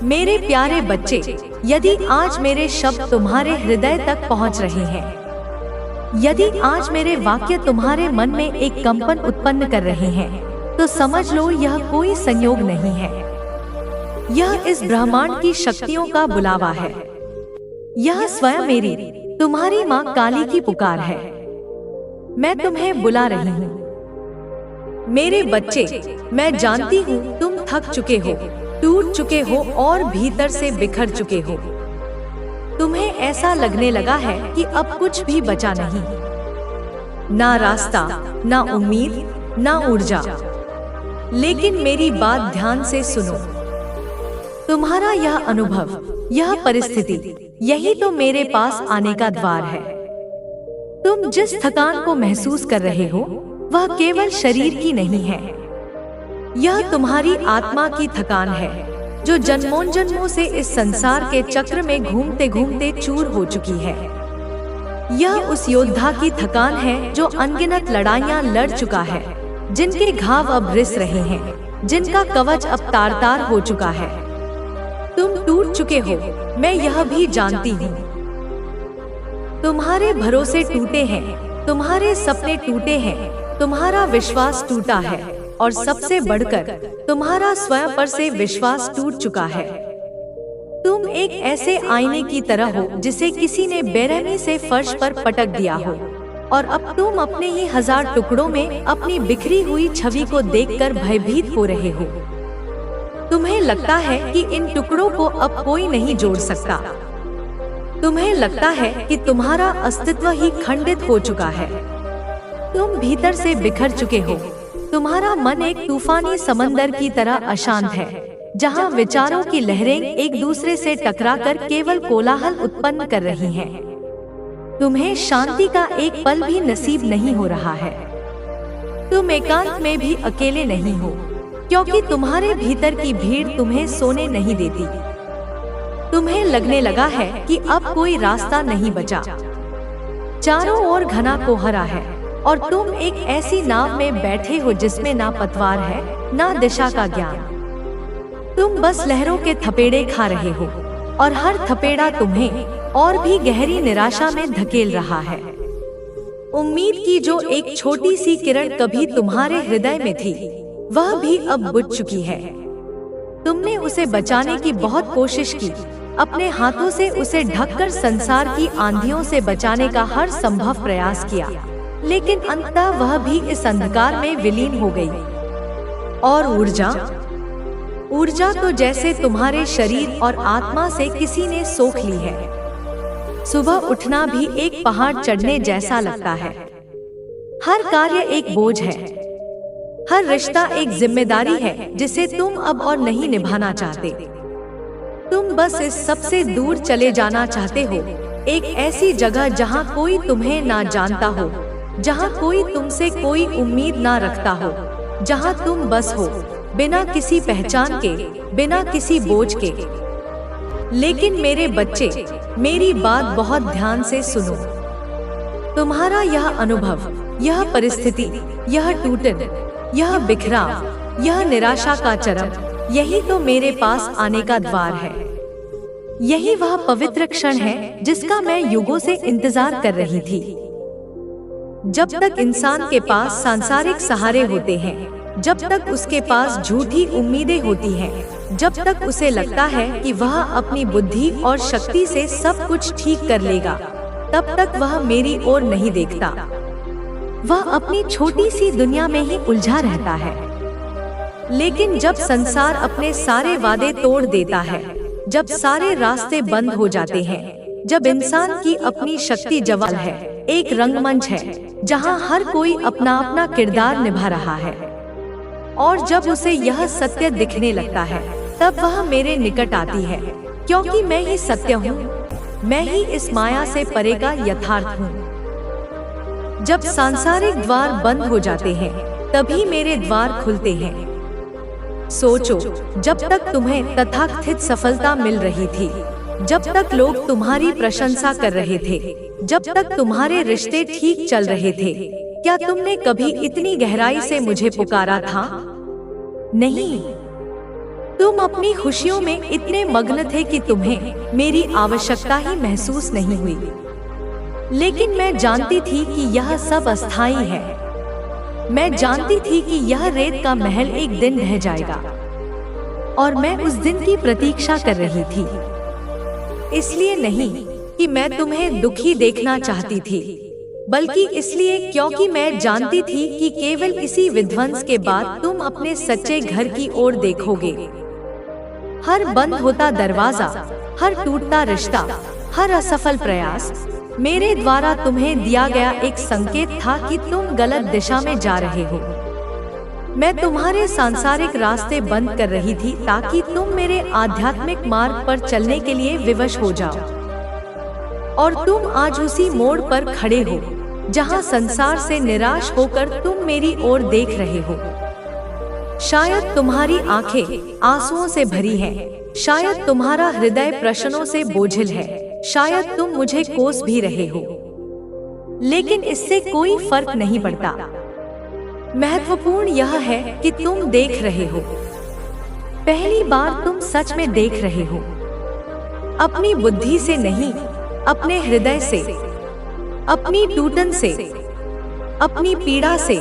मेरे प्यारे बच्चे, यदि आज मेरे शब्द तुम्हारे हृदय तक पहुंच रहे हैं, यदि आज मेरे वाक्य तुम्हारे मन में एक कंपन उत्पन्न कर रहे हैं, तो समझ लो यह कोई संयोग नहीं है। यह इस ब्रह्मांड की शक्तियों का बुलावा है। यह स्वयं मेरी, तुम्हारी माँ काली की पुकार है। मैं तुम्हें बुला रही हूँ। मेरे बच्चे, मैं जानती हूँ तुम थक चुके हो, टूट चुके हो और भीतर से बिखर चुके हो। तुम्हें ऐसा लगने लगा है कि अब कुछ भी बचा नहीं, ना रास्ता, ना उम्मीद, ना ऊर्जा। लेकिन मेरी बात ध्यान से सुनो। तुम्हारा यह अनुभव, यह परिस्थिति, यही तो मेरे पास आने का द्वार है। तुम जिस थकान को महसूस कर रहे हो, वह केवल शरीर की नहीं है। यह तुम्हारी आत्मा की थकान है, जो जन्मों जन्मों से इस संसार के चक्र में घूमते घूमते चूर हो चुकी है। यह उस योद्धा की थकान है जो अनगिनत लड़ाइयां लड़ चुका है, जिनके घाव अब रिस रहे हैं, जिनका कवच अब तार तार हो चुका है। तुम टूट चुके हो, मैं यह भी जानती हूँ। तुम्हारे भरोसे टूटे हैं, तुम्हारे सपने टूटे हैं, तुम्हारा विश्वास टूटा है, और सबसे बढ़कर तुम्हारा स्वयं पर से विश्वास टूट चुका है। तुम एक ऐसे आईने की तरह हो जिसे किसी ने बेरहमी से फर्श पर पटक दिया हो, और अब तुम अपने ही 1000 टुकड़ों में अपनी बिखरी हुई छवि को देखकर भयभीत हो रहे हो। तुम्हें लगता है कि इन टुकड़ों को अब कोई नहीं जोड़ सकता। तुम्हें लगता है कि तुम्हारा अस्तित्व ही खंडित हो चुका है। तुम भीतर से बिखर चुके हो। तुम्हारा मन एक तूफानी समंदर की तरह अशांत है, जहां विचारों की लहरें एक दूसरे से टकराकर केवल कोलाहल उत्पन्न कर रही हैं। तुम्हें शांति का एक पल भी नसीब नहीं हो रहा है। तुम एकांत में भी अकेले नहीं हो, क्योंकि तुम्हारे भीतर की भीड़ तुम्हें सोने नहीं देती। तुम्हें लगने लगा है कि अब कोई रास्ता नहीं बचा। चारों ओर घना कोहरा है, और तुम एक ऐसी नाव में बैठे हो जिसमें ना पतवार है, ना दिशा का ज्ञान। तुम बस लहरों के थपेड़े खा रहे हो, और हर थपेड़ा तुम्हें और भी गहरी निराशा में धकेल रहा है। उम्मीद की जो एक छोटी सी किरण कभी तुम्हारे हृदय में थी, वह भी अब बुझ चुकी है। तुमने उसे बचाने की बहुत कोशिश की, अपने हाथों से उसे ढककर संसार की आंधियों से बचाने का हर संभव प्रयास किया, लेकिन अंततः वह भी इस अंधकार में विलीन हो गई। और ऊर्जा तो जैसे तुम्हारे शरीर और आत्मा से किसी ने सोख ली है। सुबह उठना भी एक पहाड़ चढ़ने जैसा लगता है। हर कार्य एक बोझ है, हर रिश्ता एक जिम्मेदारी है जिसे तुम अब और नहीं निभाना चाहते। तुम बस इस सबसे दूर चले जाना चाहते हो, एक ऐसी जगह जहां कोई तुम्हें ना जानता हो, जहां कोई तुमसे कोई उम्मीद ना रखता हो, जहां तुम बस हो, बिना किसी पहचान के, बिना किसी बोझ के। लेकिन मेरे बच्चे, मेरी बात बहुत ध्यान से सुनो। तुम्हारा यह अनुभव, यह परिस्थिति, यह टूटन, यह बिखराव, यह निराशा का चरम, यही तो मेरे पास आने का द्वार है। यही वह पवित्र क्षण है जिसका मैं युगों से इंतजार कर रही थी। जब तक इंसान के पास सांसारिक सहारे होते हैं, जब तक उसके पास झूठी उम्मीदें होती हैं, जब तक उसे लगता है कि वह अपनी बुद्धि और शक्ति से सब कुछ ठीक कर लेगा, तब तक वह मेरी ओर नहीं देखता। वह अपनी छोटी सी दुनिया में ही उलझा रहता है। लेकिन जब संसार अपने सारे वादे तोड़ देता है, जब सारे रास्ते बंद हो जाते हैं, जब इंसान की अपनी शक्ति जवाल है, एक रंगमंच है जहां हर कोई अपना अपना किरदार निभा रहा है, और जब उसे यह सत्य दिखने लगता है, तब वह मेरे निकट आती है, क्योंकि मैं ही सत्य हूँ, मैं ही इस माया से परे का यथार्थ हूँ। जब सांसारिक द्वार बंद हो जाते हैं, तभी मेरे द्वार खुलते हैं। सोचो, जब तक तुम्हें तथाकथित सफलता मिल रही थी, जब तक लोग तुम्हारी प्रशंसा कर रहे थे, जब तक तुम्हारे रिश्ते ठीक चल रहे थे, क्या तुमने कभी इतनी गहराई से मुझे पुकारा था? नहीं। तुम अपनी खुशियों में इतने मग्न थे कि तुम्हें मेरी आवश्यकता ही महसूस नहीं हुई। लेकिन मैं जानती थी कि यह सब अस्थायी है। मैं जानती थी कि यह रेत का महल एक दिन ढह जाएगा और मैं उस दिन की प्रतीक्षा कर रही थी। इसलिए नहीं कि मैं तुम्हें दुखी देखना चाहती थी, बल्कि इसलिए क्योंकि मैं जानती थी कि केवल इसी विध्वंस के बाद तुम अपने सच्चे घर की ओर देखोगे। हर बंद होता दरवाजा, हर टूटता रिश्ता, हर असफल प्रयास मेरे द्वारा तुम्हें दिया गया एक संकेत था कि तुम गलत दिशा में जा रहे हो। मैं तुम्हारे सांसारिक रास्ते बंद कर रही थी ताकि तुम मेरे आध्यात्मिक मार्ग पर चलने के लिए विवश हो जाओ। और तुम आज उसी मोड़ पर खड़े हो जहां संसार से निराश होकर तुम मेरी ओर देख रहे हो। शायद तुम्हारी आंखें आंसुओं से भरी हैं, शायद तुम्हारा हृदय प्रश्नों से बोझिल है, शायद तुम मुझे कोस भी रहे हो, लेकिन इससे कोई फर्क नहीं पड़ता। महत्वपूर्ण यह है कि तुम देख रहे हो। पहली बार तुम सच में देख रहे हो, अपनी बुद्धि से नहीं, अपने हृदय से, अपनी टूटन से, अपनी पीड़ा से।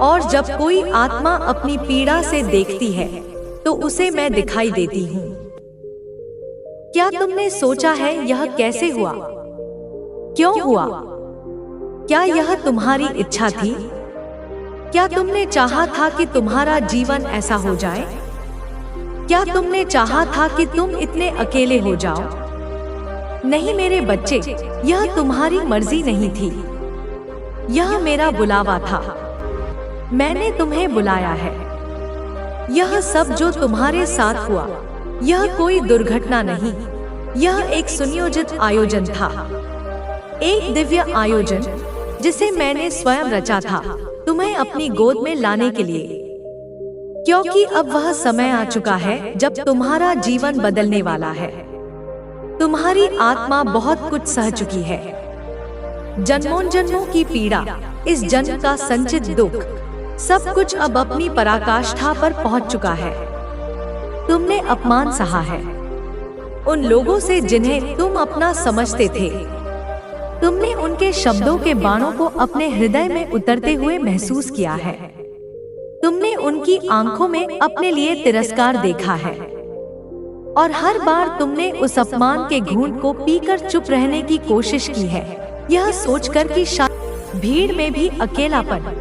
और जब कोई आत्मा अपनी पीड़ा से देखती है तो उसे मैं दिखाई देती हूँ। क्या तुमने सोचा है यह कैसे हुआ? क्यों हुआ? क्या यह तुम्हारी इच्छा थी? क्या तुमने चाहा था कि तुम्हारा जीवन ऐसा हो जाए? क्या तुमने चाहा था कि तुम इतने अकेले हो जाओ? नहीं मेरे बच्चे, यह तुम्हारी मर्जी नहीं थी। यह मेरा बुलावा था। मैंने तुम्हें बुलाया है। यह सब जो तुम्हारे साथ हुआ, यह कोई दुर्घटना नहीं, यह एक सुनियोजित आयोजन था। एक दिव्य आयोजन जिसे मैंने स्वयं रचा था तुम्हें अपनी गोद में लाने के लिए, क्योंकि अब वह समय आ चुका है जब तुम्हारा जीवन बदलने वाला है। तुम्हारी आत्मा बहुत कुछ सह चुकी है। जन्मों जन्मों की पीड़ा, इस जन्म का संचित दुख, सब कुछ अब अपनी पराकाष्ठा पर पहुंच चुका है। तुमने अपमान सहा है उन लोगों से जिन्हें तुम अपना समझते थे। तुमने उनके शब्दों के बाणों को अपने हृदय में उतरते हुए महसूस किया है। तुमने उनकी आंखों में अपने लिए तिरस्कार देखा है और हर बार तुमने उस अपमान के घूंट को पीकर चुप रहने की कोशिश की है, यह सोचकर कि शायद भीड़ में भी अकेलापन,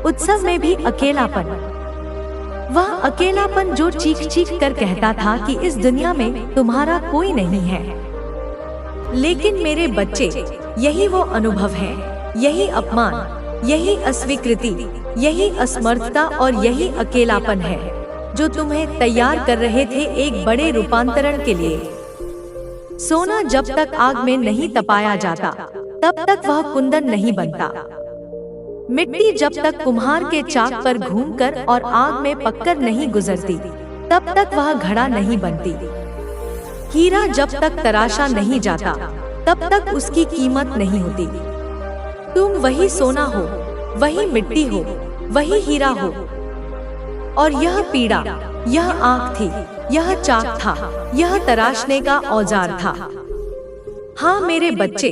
उत्सव में भी अकेलापन, वह अकेलापन जो चीख चीख कर कहता था कि इस दुनिया में तुम्हारा कोई नहीं है। लेकिन मेरे बच्चे, यही वो अनुभव है, यही अपमान, यही अस्वीकृति, यही असमर्थता और यही अकेलापन है जो तुम्हें तैयार कर रहे थे एक बड़े रूपांतरण के लिए। सोना जब तक आग में नहीं तपाया जाता तब तक वह कुंदन नहीं बनता। मिट्टी जब तक कुम्हार के चाक पर घूमकर और आग में पककर नहीं गुजरती तब तक वह घड़ा नहीं बनती। हीरा जब तक तराशा नहीं जाता तब तक उसकी कीमत नहीं होती। तुम वही सोना हो, वही मिट्टी हो, वही हीरा हो। और यह पीड़ा, यह आग थी, यह चाक था, यह तराशने का औजार था। हाँ मेरे बच्चे,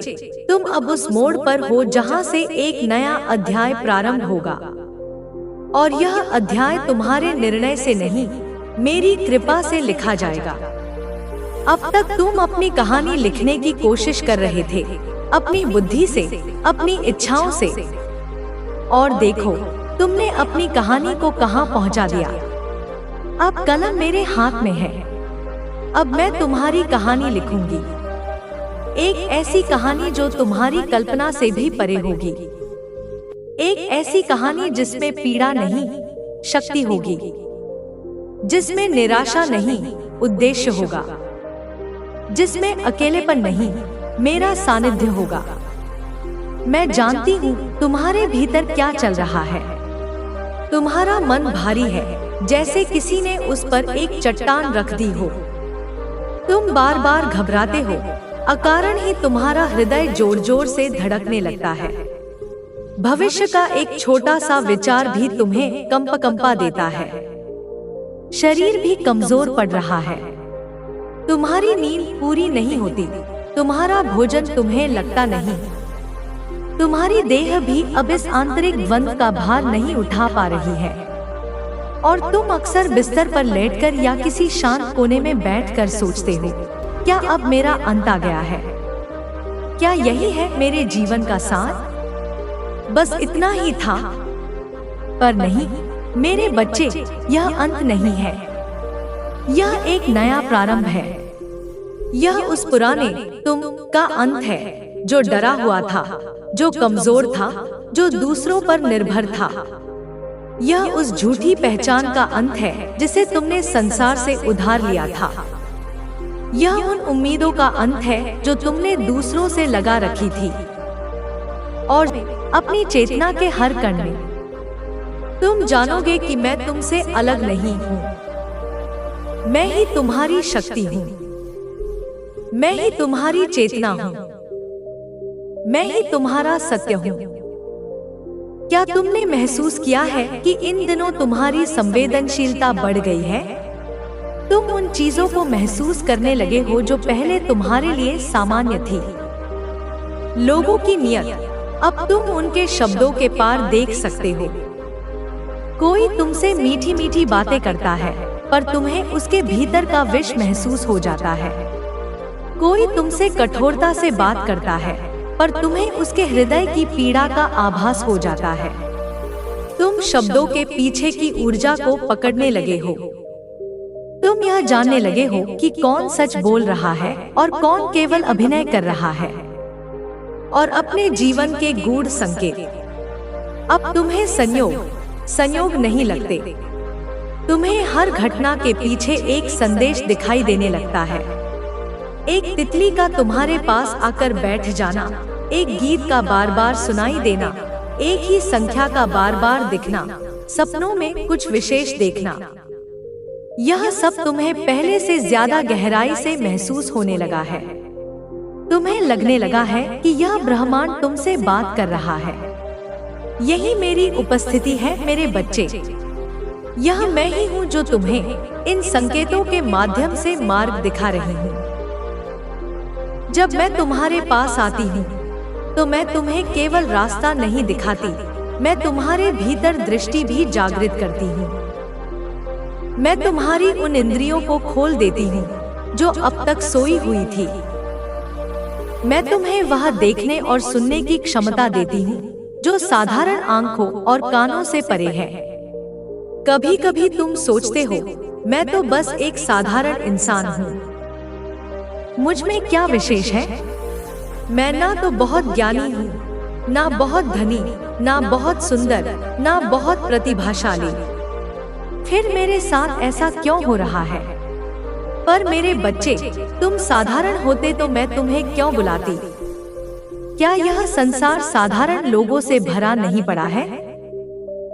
तुम अब उस मोड़ पर हो जहाँ से एक नया अध्याय प्रारंभ होगा। और यह अध्याय तुम्हारे निर्णय से नहीं, मेरी कृपा से लिखा जाएगा। अब तक तुम अपनी कहानी लिखने की कोशिश कर रहे थे, अपनी बुद्धि से, अपनी इच्छाओं से। और देखो, तुमने अपनी कहानी को कहाँ पहुँचा दिया। अब कलम मेरे हाथ में है। अब मैं तुम्हारी कहानी लिखूंगी, एक ऐसी कहानी जो तुम्हारी कल्पना से भी परे होगी। एक ऐसी कहानी जिसमें पीड़ा नहीं, शक्ति होगी, जिसमें निराशा नहीं, उद्देश्य होगा, जिसमें अकेलेपन नहीं, मेरा सानिध्य होगा। मैं जानती हूँ तुम्हारे भीतर क्या चल रहा है। तुम्हारा मन भारी है, जैसे किसी ने उस पर एक चट्टान रख दी हो। तुम बार बार घबराते हो, अकारण ही तुम्हारा हृदय जोर जोर से धड़कने लगता है। भविष्य का एक छोटा सा विचार भी तुम्हें कंपा देता है। शरीर भी कमजोर पड़ रहा है। तुम्हारी नींद पूरी नहीं होती, तुम्हारा भोजन तुम्हें लगता नहीं, तुम्हारी देह भी अब इस आंतरिक द्वंद्व का भार नहीं उठा पा रही है और तुम अक्सर बिस्तर पर लेटकर या किसी शांत कोने में बैठकर सोचते हो, क्या अब मेरा अंत आ गया है? क्या यही है मेरे जीवन का सार? बस इतना ही था। पर नहीं मेरे बच्चे, यह अंत नहीं है, यह एक नया प्रारंभ है। यह उस पुराने तुम का अंत है जो डरा हुआ था, जो कमजोर था, जो दूसरों पर निर्भर था। यह उस झूठी पहचान का अंत है जिसे तुमने संसार से उधार लिया था। यह उन उम्मीदों का अंत है जो तुमने दूसरों से लगा रखी थी और अपनी चेतना के हर कण में तुम जानोगे कि मैं तुमसे अलग नहीं हूँ। मैं ही तुम्हारी शक्ति हूँ, मैं ही तुम्हारी चेतना हूँ, मैं ही तुम्हारा सत्य हूँ। क्या तुमने महसूस किया है कि इन दिनों तुम्हारी संवेदनशीलता बढ़ गई है? तुम उन चीजों को महसूस करने लगे हो जो पहले तुम्हारे लिए सामान्य थी। लोगों की नियत, अब तुम उनके शब्दों के पार देख सकते हो। कोई तुमसे मीठी मीठी बातें करता है पर तुम्हें उसके भीतर का विष महसूस हो जाता है। कोई तुमसे कठोरता से बात करता है पर तुम्हें उसके हृदय की पीड़ा का आभास हो जाता है। तुम शब्दों के पीछे की ऊर्जा को पकड़ने लगे हो। तुम यह जानने लगे हो कि कौन सच बोल रहा है और कौन केवल अभिनय कर रहा है। और अपने जीवन के गूढ़ संकेत अब तुम्हें संयोग नहीं लगते। तुम्हें हर घटना के पीछे एक संदेश दिखाई देने लगता है। एक तितली का तुम्हारे पास आकर बैठ जाना, एक गीत का बार बार सुनाई देना, एक ही संख्या का बार बार दिखना, सपनों में कुछ विशेष देखना, यह सब तुम्हें पहले से ज्यादा गहराई से महसूस होने लगा है। तुम्हें लगने लगा है कि यह ब्रह्मांड तुमसे बात कर रहा है। यही मेरी उपस्थिति है मेरे बच्चे। यह मैं ही हूँ जो तुम्हें इन संकेतों के माध्यम से मार्ग दिखा रही हूँ। जब मैं तुम्हारे पास आती हूँ तो मैं तुम्हें केवल रास्ता नहीं दिखाती, मैं तुम्हारे भीतर दृष्टि भी जागृत करती हूँ। मैं तुम्हारी उन इंद्रियों को खोल देती हूँ जो अब तक सोई हुई थी। मैं तुम्हें वह देखने और सुनने की क्षमता देती हूँ जो साधारण आंखों और कानों से परे है। कभी कभी तुम सोचते हो, मैं तो बस एक साधारण इंसान हूँ, मुझ में क्या विशेष है? मैं ना तो बहुत ज्ञानी हूँ, ना बहुत धनी, ना बहुत सुंदर, ना बहुत प्रतिभाशाली। फिर मेरे साथ ऐसा क्यों हो रहा है? पर मेरे बच्चे, तुम साधारण होते तो मैं तुम्हें क्यों बुलाती? क्या यह संसार साधारण लोगों से भरा नहीं पड़ा है?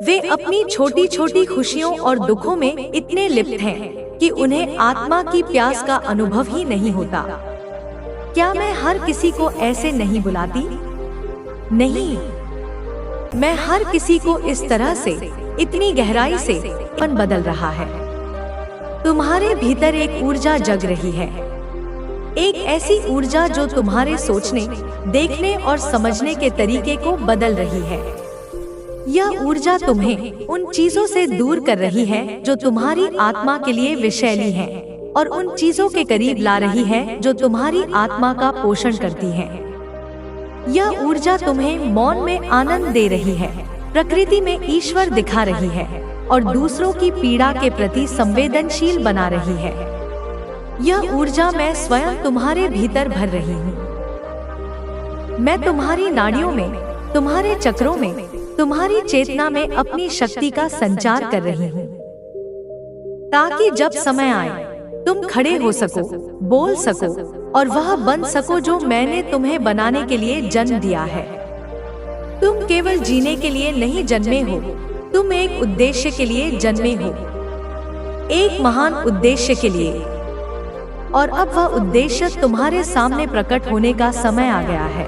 वे अपनी छोटी छोटी खुशियों और दुखों में इतने लिप्त हैं कि उन्हें आत्मा की प्यास का अनुभव ही नहीं होता। क्या मैं हर किसी को ऐसे नहीं बुलाती? नहीं, मैं हर किसी को इस तरह से, इतनी गहराई से बदल रहा है। तुम्हारे भीतर एक ऊर्जा जग रही है, एक ऐसी ऊर्जा जो तुम्हारे सोचने, देखने और समझने के तरीके को बदल रही है। यह ऊर्जा तुम्हें उन चीजों से दूर कर रही है जो तुम्हारी आत्मा के लिए विषैली हैं, और उन चीजों के करीब ला रही है जो तुम्हारी आत्मा का पोषण करती हैं। यह ऊर्जा तुम्हें मौन में आनंद दे रही है, प्रकृति में ईश्वर दिखा रही है और दूसरों की पीड़ा के प्रति संवेदनशील बना रही है। यह ऊर्जा मैं स्वयं तुम्हारे भीतर भर रही हूँ। मैं तुम्हारी नाड़ियों में, तुम्हारे चक्रों में, तुम्हारी चेतना में अपनी शक्ति का संचार कर रही हूँ, ताकि जब समय आए तुम खड़े हो सको, बोल सको और वह बन सको जो मैंने तुम्हें बनाने के लिए जन्म दिया है। तुम केवल जीने के लिए नहीं जन्मे हो, तुम एक उद्देश्य के लिए जन्मे हो, एक महान उद्देश्य के लिए। और अब वह उद्देश्य तुम्हारे सामने प्रकट होने का समय आ गया है।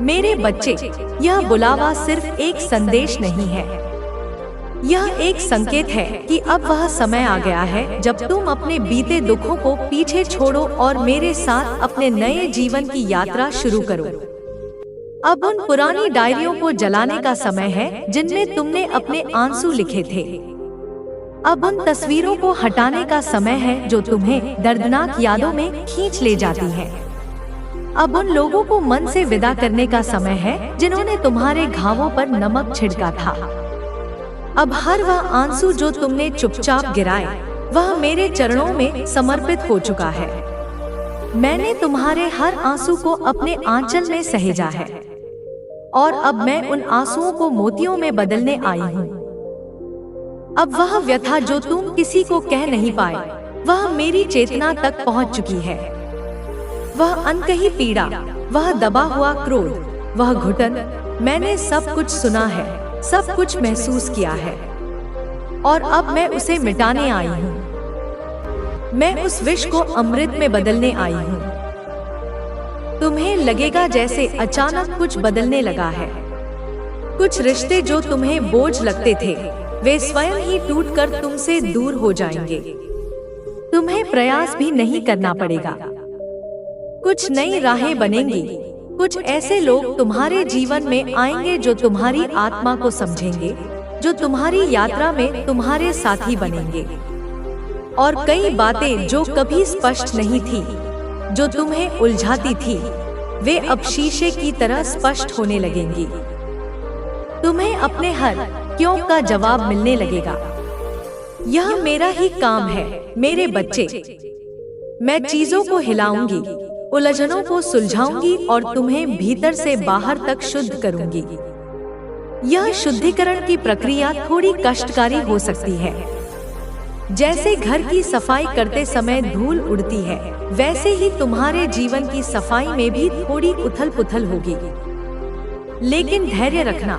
मेरे बच्चे, यह बुलावा सिर्फ एक संदेश नहीं है, यह एक संकेत है कि अब वह समय आ गया है जब तुम अपने बीते दुखों को पीछे छोड़ो और मेरे साथ अपने नए जीवन की यात्रा शुरू करो। अब उन पुरानी डायरियों को जलाने का समय है जिनमें तुमने अपने आंसू लिखे थे। अब उन तस्वीरों को हटाने का समय है जो तुम्हें दर्दनाक यादों में खींच ले जाती हैं। अब उन लोगों को मन से विदा करने का समय है जिन्होंने तुम्हारे घावों पर नमक छिड़का था। अब हर वह आंसू जो तुमने चुपचाप गिराए, वह मेरे चरणों में समर्पित हो चुका है। मैंने तुम्हारे हर आंसू को अपने आंचल में सहेजा है और अब मैं उन आंसुओं को मोतियों में बदलने आई हूँ। अब वह व्यथा जो तुम किसी को कह नहीं पाए, वह मेरी चेतना तक पहुँच चुकी है। वह अनकही पीड़ा, वह दबा हुआ क्रोध, वह घुटन, मैंने सब कुछ सुना है, सब कुछ महसूस किया है और अब मैं उसे मिटाने आई हूँ। मैं उस विष को अमृत में बदलने आई हूँ। तुम्हें लगेगा जैसे अचानक कुछ बदलने लगा है। कुछ रिश्ते जो तुम्हें बोझ लगते थे, वे स्वयं ही टूटकर तुमसे दूर हो जाएंगे। तुम्हें प्रयास भी नहीं करना पड़ेगा। कुछ नई राहें बनेंगी। कुछ ऐसे लोग तुम्हारे जीवन में आएंगे जो तुम्हारी आत्मा को समझेंगे, जो तुम्हारी यात्रा में तुम्हारे साथी बनेंगे। और कई बातें जो कभी स्पष्ट नहीं थी, जो तुम्हें उलझाती थी, वे अब शीशे की तरह स्पष्ट होने लगेंगी। तुम्हें अपने हर क्यों का जवाब मिलने लगेगा। यह मेरा ही काम है मेरे बच्चे। मैं चीजों को हिलाऊंगी, उलझनों को सुलझाऊंगी और तुम्हें भीतर से बाहर तक शुद्ध करूंगी। यह शुद्धिकरण की प्रक्रिया थोड़ी कष्टकारी हो सकती है। जैसे घर की सफाई करते समय धूल उड़ती है, वैसे ही तुम्हारे जीवन की सफाई में भी थोड़ी उथल-पुथल होगी। लेकिन धैर्य रखना,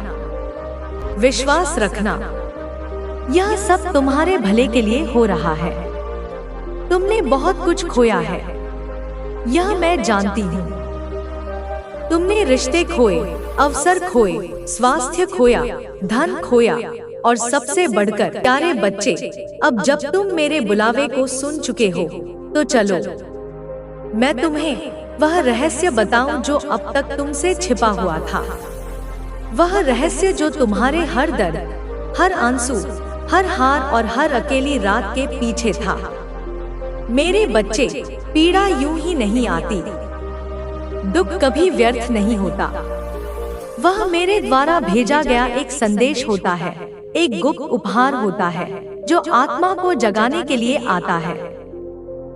विश्वास रखना, यह सब तुम्हारे भले के लिए हो रहा है। तुमने बहुत कुछ खोया है, यह मैं जानती हूँ। तुमने रिश्ते खोए, अवसर खोए, स्वास्थ्य खोया, धन खोया और सबसे बढ़कर प्यारे बच्चे, अब जब तुम मेरे बुलावे को सुन चुके हो, तो चलो मैं तुम्हें वह रहस्य बताऊं जो अब तक तुमसे छिपा हुआ था। वह रहस्य जो तुम्हारे हर दर्द, हर आंसू, हर हार और हर अकेली रात के पीछे था। मेरे बच्चे, पीड़ा यूं ही नहीं आती, दुख कभी व्यर्थ नहीं होता। वह मेरे द्वारा भेजा गया एक संदेश होता है, एक गुप्त उपहार होता है जो आत्मा को जगाने के लिए आता है।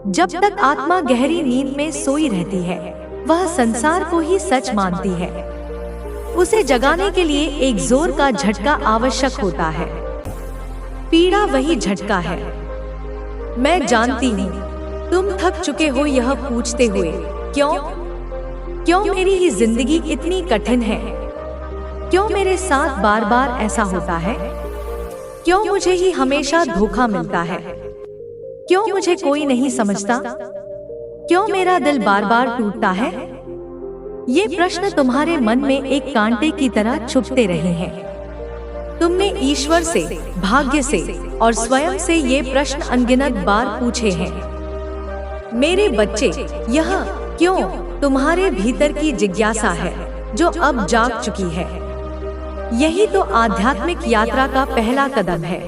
जब तक आत्मा गहरी नींद में सोई रहती है, वह संसार को ही सच मानती है। उसे जगाने के लिए एक जोर का झटका आवश्यक होता है। पीड़ा वही झटका है। मैं जानती हूँ तुम थक चुके हो यह पूछते हुए, क्यों मेरी ही जिंदगी इतनी कठिन है? क्यों मेरे साथ बार बार ऐसा होता है? क्यों मुझे ही हमेशा धोखा मिलता है? क्यों मुझे कोई नहीं समझता? क्यों मेरा दिल बार बार टूटता है? ये प्रश्न तुम्हारे मन में एक कांटे की तरह चुभते रहे हैं। तुमने ईश्वर से, भाग्य से और स्वयं से ये प्रश्न अनगिनत बार पूछे हैं। मेरे बच्चे, यह क्यों तुम्हारे भीतर की जिज्ञासा है जो अब जाग चुकी है। यही तो आध्यात्मिक यात्रा का पहला कदम है।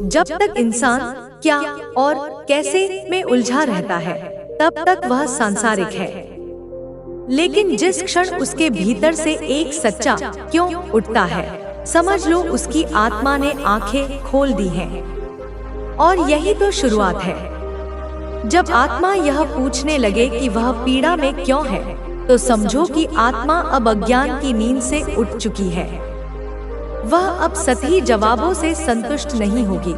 जब तक इंसान क्या और कैसे में उलझा रहता है, तब तक वह सांसारिक है। लेकिन जिस क्षण उसके भीतर से एक सच्चा क्यों उठता है, समझ लो उसकी आत्मा ने आंखें खोल दी हैं। और यही तो शुरुआत है। जब आत्मा यह पूछने लगे कि वह पीड़ा में क्यों है, तो समझो कि आत्मा अब अज्ञान की नींद से उठ चुकी है। वह अब सतही जवाबों से संतुष्ट नहीं होगी।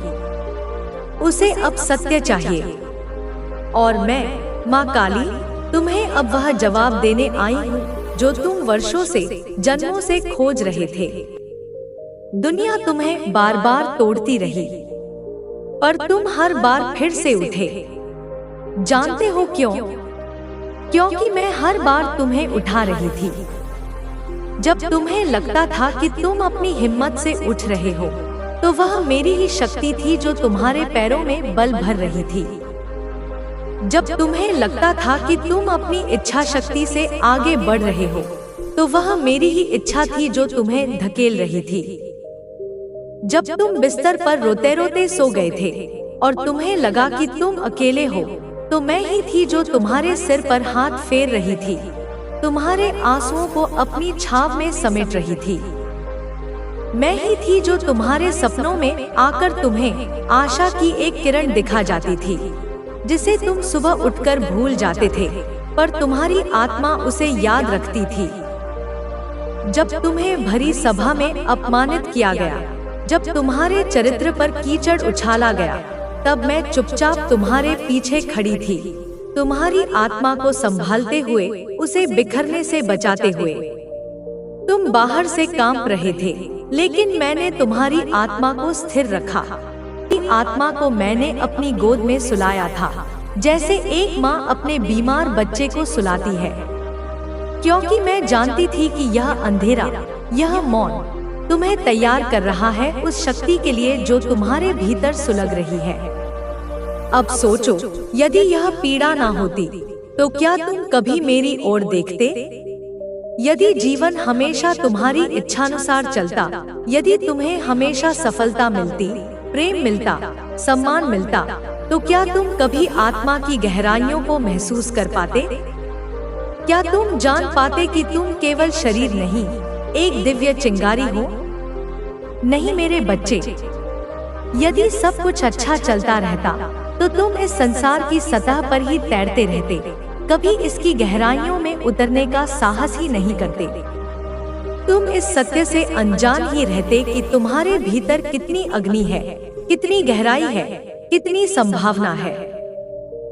उसे अब सत्य चाहिए। और मैं, माँ काली, तुम्हें अब वह जवाब देने आई हूँ जो तुम वर्षों से, जन्मों से खोज रहे थे। दुनिया तुम्हें बार बार तोड़ती रही, पर तुम हर बार फिर से उठे। जानते हो क्यों? क्योंकि मैं हर बार तुम्हें उठा रही थी। जब तुम्हें लगता था कि तुम अपनी हिम्मत से उठ रहे हो, तो वह मेरी ही शक्ति थी जो तुम्हारे पैरों में बल भर रही थी। जब तुम्हें लगता था कि तुम अपनी इच्छा शक्ति से आगे बढ़ रहे हो, तो वह मेरी ही इच्छा थी जो तुम्हें धकेल रही थी। जब तुम बिस्तर पर रोते रोते सो गए थे और तुम्हें लगा कि तुम अकेले हो, तो मैं ही थी जो तुम्हारे सिर पर हाथ फेर रही थी, तुम्हारे आंसुओं को अपनी छाव में समेट रही थी। मैं ही थी जो तुम्हारे सपनों में आकर तुम्हें आशा की एक किरण दिखा जाती थी, जिसे तुम सुबह उठकर भूल जाते थे, पर तुम्हारी आत्मा उसे याद रखती थी। जब तुम्हें भरी सभा में अपमानित किया गया, जब तुम्हारे चरित्र पर कीचड़ उछाला गया, तब मैं चुपचाप तुम्हारे पीछे खड़ी थी, तुम्हारी आत्मा को संभालते हुए, उसे बिखरने से बचाते हुए। तुम बाहर से कांप रहे थे, लेकिन मैंने तुम्हारी आत्मा को स्थिर रखा। आत्मा को मैंने अपनी गोद में सुलाया था, जैसे एक माँ अपने बीमार बच्चे को सुलाती है, क्योंकि मैं जानती थी कि यह अंधेरा, यह मौन तुम्हें तैयार कर रहा है उस शक्ति के लिए जो तुम्हारे भीतर सुलग रही है। अब सोचो, यदि यह पीड़ा ना होती, तो क्या तुम कभी मेरी ओर देखते? यदि जीवन हमेशा तुम्हारी इच्छानुसार चलता, यदि तुम्हें हमेशा सफलता मिलती, प्रेम मिलता, सम्मान मिलता, तो क्या तुम कभी आत्मा की गहराइयों को महसूस कर पाते? क्या तुम जान पाते कि तुम केवल शरीर नहीं, एक दिव्य चिंगारी हो? नहीं मेरे बच्चे, यदि सब कुछ अच्छा चलता रहता, तो तुम इस संसार की सतह पर ही तैरते रहते, कभी इसकी गहराइयों में उतरने का साहस ही नहीं करते। तुम इस सत्य से अनजान ही रहते कि तुम्हारे भीतर कितनी अग्नि है, कितनी गहराई है, कितनी संभावना है।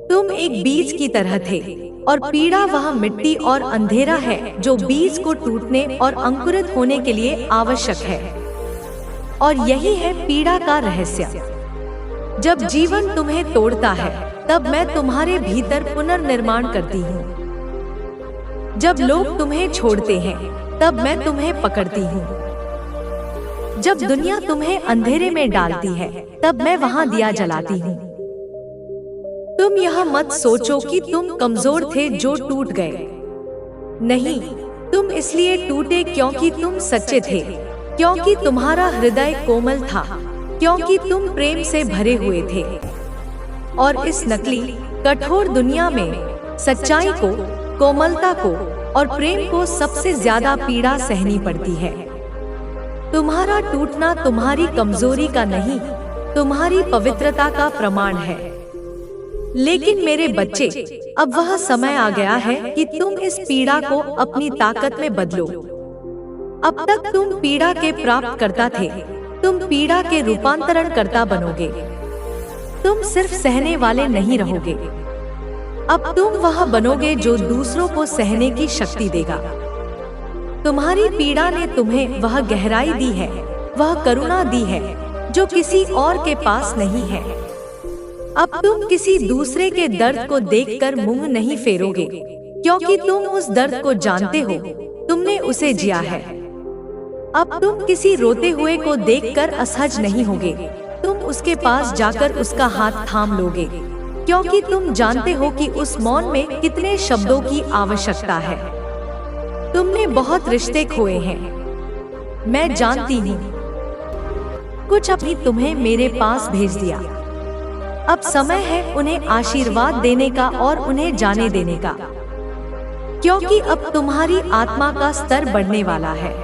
तुम एक बीज की तरह थे, और पीड़ा वह मिट्टी और अंधेरा है जो बीज को टूटने और अंकुरित होने के लिए आवश्यक है। और यही है पीड़ा का रहस्य। जब जीवन तुम्हें तोड़ता है, तब मैं तुम्हारे भीतर पुनर्निर्माण करती हूँ। जब लोग तुम्हें छोड़ते हैं, तब मैं तुम्हें पकड़ती हूँ। जब दुनिया तुम्हें अंधेरे में डालती है, तब मैं वहाँ दिया जलाती हूँ। तुम यह मत सोचो कि तुम कमजोर थे जो टूट गए। नहीं, तुम इसलिए टूटे क्योंकि तुम सच्चे थे, क्योंकि तुम्हारा हृदय कोमल था, क्योंकि तुम प्रेम से भरे हुए थे। और इस नकली, कठोर दुनिया में सच्चाई को, कोमलता को और प्रेम को सबसे ज्यादा पीड़ा सहनी पड़ती है। तुम्हारा टूटना तुम्हारी कमजोरी का नहीं, तुम्हारी पवित्रता का प्रमाण है। लेकिन मेरे बच्चे, अब वह समय आ गया है कि तुम इस पीड़ा को अपनी ताकत में बदलो। अब तक तुम पीड़ा के प्राप्त करता थे, तुम पीड़ा के रूपांतरण करता बनोगे। तुम सिर्फ सहने वाले नहीं रहोगे, अब तुम वह बनोगे जो दूसरों को सहने की शक्ति देगा। तुम्हारी पीड़ा ने तुम्हें वह गहराई दी है, वह करुणा दी है जो किसी और के पास नहीं है। अब तुम किसी दूसरे के दर्द को देखकर मुंह नहीं फेरोगे, क्योंकि तुम उस दर्द को जानते हो, तुमने उसे जिया है। अब तुम किसी रोते हुए को देखकर असहज नहीं होगे, तुम उसके पास जाकर उसका हाथ थाम लोगे, क्योंकि तुम जानते हो कि उस मौन में कितने शब्दों की आवश्यकता है। तुमने बहुत रिश्ते खोए हैं, मैं जानती हूँ। कुछ अभी तुम्हें मेरे पास भेज दिया। अब समय है उन्हें आशीर्वाद देने का और उन्हें जाने देने का, क्योंकि अब तुम्हारी आत्मा का स्तर बढ़ने वाला है।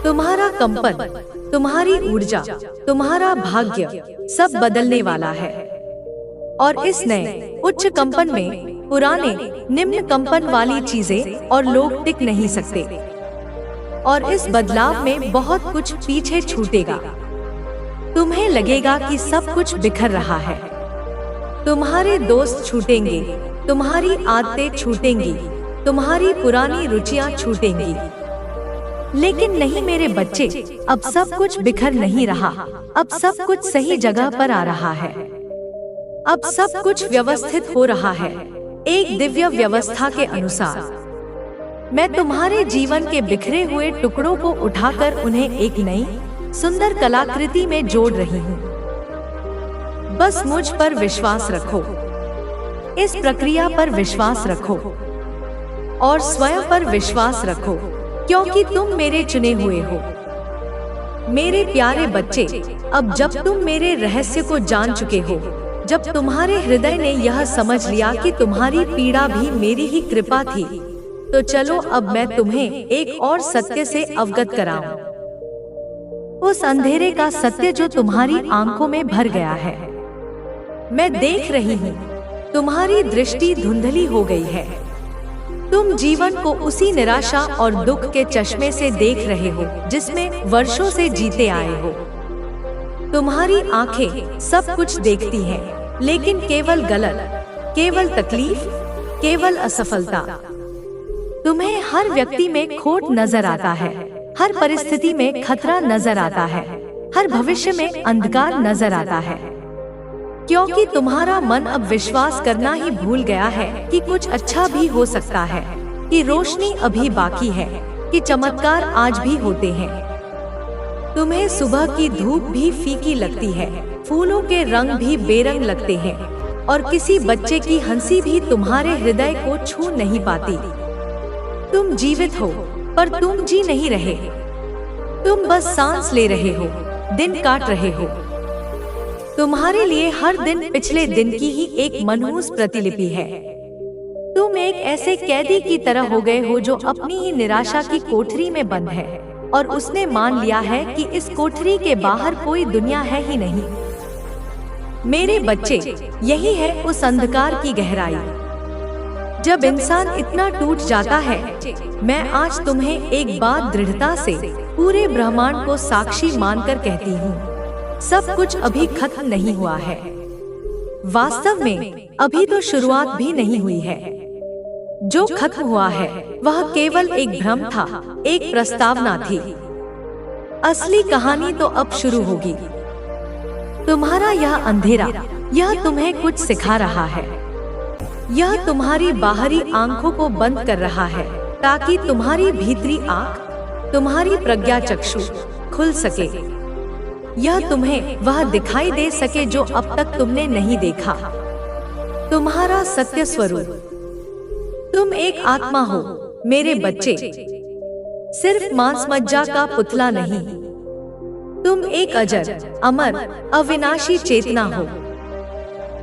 तुम्हारा कंपन, तुम्हारी ऊर्जा, तुम्हारा भाग्य सब बदलने वाला है। और इस नए उच्च कंपन में पुराने निम्न कंपन वाली चीजें और लोग टिक नहीं सकते। और इस बदलाव में बहुत कुछ पीछे छूटेगा। तुम्हें लगेगा कि सब कुछ बिखर रहा है। तुम्हारे दोस्त छूटेंगे, तुम्हारी आदतें छूटेंगी, तुम्हारी पुरानी रुचियां छूटेंगी। लेकिन नहीं मेरे बच्चे, अब सब कुछ बिखर नहीं रहा, अब सब कुछ सही जगह पर आ रहा है। अब सब कुछ व्यवस्थित हो रहा है, एक दिव्य व्यवस्था के अनुसार। मैं तुम्हारे जीवन के बिखरे हुए टुकड़ों को उठाकर उन्हें एक नई सुंदर कलाकृति में जोड़ रही हूँ। बस मुझ पर विश्वास रखो, इस प्रक्रिया पर विश्वास रखो और स्वयं पर विश्वास रखो, क्योंकि तुम मेरे चुने हुए हो। मेरे प्यारे बच्चे, अब जब तुम मेरे रहस्य को जान चुके हो, जब तुम्हारे हृदय ने यह समझ लिया कि तुम्हारी पीड़ा भी मेरी ही कृपा थी, तो चलो अब मैं तुम्हें एक और सत्य से अवगत कराऊं। उस अंधेरे का सत्य जो तुम्हारी आंखों में भर गया है। मैं देख रही हूँ, तुम्हारी दृष्टि धुंधली हो गई है। तुम जीवन को उसी निराशा और दुख के चश्मे से देख रहे हो जिसमें वर्षों से जीते आए हो। तुम्हारी आंखें सब कुछ देखती हैं, लेकिन केवल गलत, केवल तकलीफ, केवल असफलता। तुम्हें हर व्यक्ति में खोट नजर आता है, हर परिस्थिति में खतरा नजर आता है, हर भविष्य में अंधकार नजर आता है, क्योंकि तुम्हारा मन अब विश्वास करना ही भूल गया है कि कुछ अच्छा भी हो सकता है, कि रोशनी अभी बाकी है, कि चमत्कार आज भी होते हैं। तुम्हें सुबह की धूप भी फीकी लगती है, फूलों के रंग भी बेरंग लगते हैं और किसी बच्चे की हंसी भी तुम्हारे हृदय को छू नहीं पाती। तुम जीवित हो, पर तुम जी नहीं रहे। तुम बस सांस ले रहे हो, दिन काट रहे हो। तुम्हारे लिए हर दिन पिछले दिन की ही एक मनहूस प्रतिलिपि है। तुम एक ऐसे कैदी की तरह हो गए हो जो अपनी ही निराशा की कोठरी में बंद है और उसने मान लिया है कि इस कोठरी के बाहर कोई दुनिया है ही नहीं। मेरे बच्चे, यही है उस अंधकार की गहराई। जब इंसान इतना टूट जाता है, मैं आज तुम्हें एक बात दृढ़ता से पूरे ब्रह्मांड को साक्षी मानकर कहती हूँ, सब कुछ अभी खत्म नहीं हुआ है। वास्तव में अभी तो शुरुआत भी नहीं हुई है। जो खत्म हुआ है वह केवल एक भ्रम था, एक प्रस्तावना थी। असली कहानी तो अब शुरू होगी। तुम्हारा यह अंधेरा, यह तुम्हें कुछ सिखा रहा है। यह तुम्हारी बाहरी आंखों को बंद कर रहा है ताकि तुम्हारी भीतरी आंख, तुम्हारी प्रज्ञा चक्षु खुल सके। यह तुम्हें वह दिखाई दे सके जो अब तक तुमने नहीं देखा। तुम्हारा सत्य स्वरूप। तुम एक आत्मा हो मेरे बच्चे, सिर्फ मांस मज्जा का पुतला नहीं। तुम एक अजर, अमर, अविनाशी चेतना हो।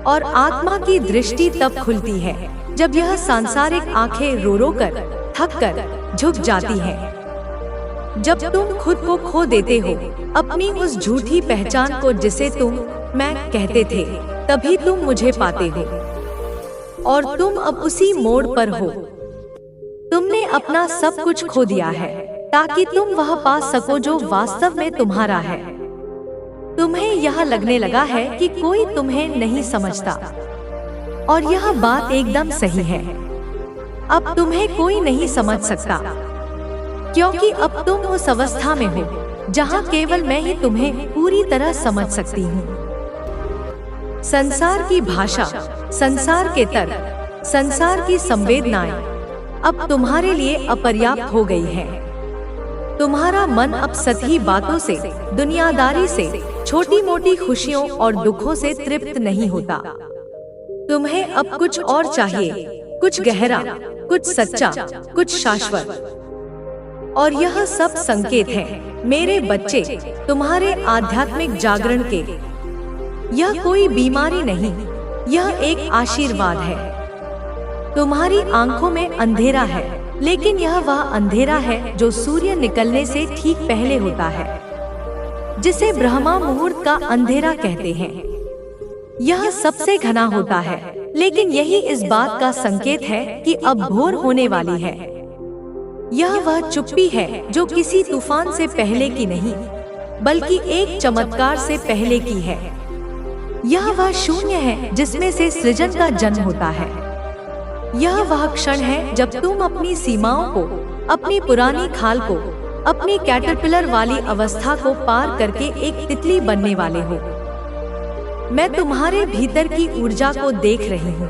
और आत्मा की दृष्टि तब खुलती है जब यह सांसारिक आंखें रो रो कर, थक कर झुक जाती हैं। जब तुम खुद को खो देते हो, अपनी उस झूठी पहचान को जिसे तुम मैं कहते थे, तभी तुम मुझे पाते हो। और तुम अब उसी मोड़ पर हो। तुमने अपना सब कुछ खो दिया है ताकि तुम वह पा सको जो वास्तव में तुम्हारा है। तुम्हें यह लगने लगा है कि कोई तुम्हें नहीं समझता, और यह बात एकदम सही है। अब तुम्हें कोई नहीं समझ सकता, क्योंकि अब तुम उस अवस्था में हो जहां केवल मैं ही तुम्हें पूरी तरह समझ सकती हूँ। संसार की भाषा, संसार के तर्क, संसार की संवेदनाएं अब तुम्हारे लिए अपर्याप्त हो गई हैं। तुम्हारा मन अब सतही बातों से, दुनियादारी से, छोटी मोटी खुशियों और दुखों से तृप्त नहीं होता। तुम्हें अब कुछ और चाहिए, कुछ गहरा, कुछ सच्चा, कुछ शाश्वत। और यह सब संकेत है मेरे बच्चे तुम्हारे आध्यात्मिक जागरण के। यह कोई बीमारी नहीं, यह एक आशीर्वाद है। तुम्हारी आंखों में अंधेरा है, लेकिन यह वह अंधेरा है जो सूर्य निकलने से ठीक पहले होता है, जिसे ब्रह्मा मुहूर्त का अंधेरा कहते हैं। यह सबसे घना होता है, लेकिन यही इस बात का संकेत है कि अब भोर होने वाली है। यह वह चुप्पी है जो किसी तूफान से पहले की नहीं, बल्कि एक चमत्कार से पहले की है। यह वह शून्य है जिसमें से सृजन का जन्म होता है। यह वह क्षण है जब तुम अपनी सीमाओं को, अपनी पुरानी खाल को, अपनी कैटरपिलर वाली अवस्था को पार करके एक तितली बनने वाले हो। मैं तुम्हारे भीतर की ऊर्जा को देख रही हूँ।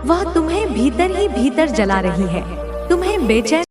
वह तुम्हें भीतर ही भीतर जला रही है, तुम्हें बेचैन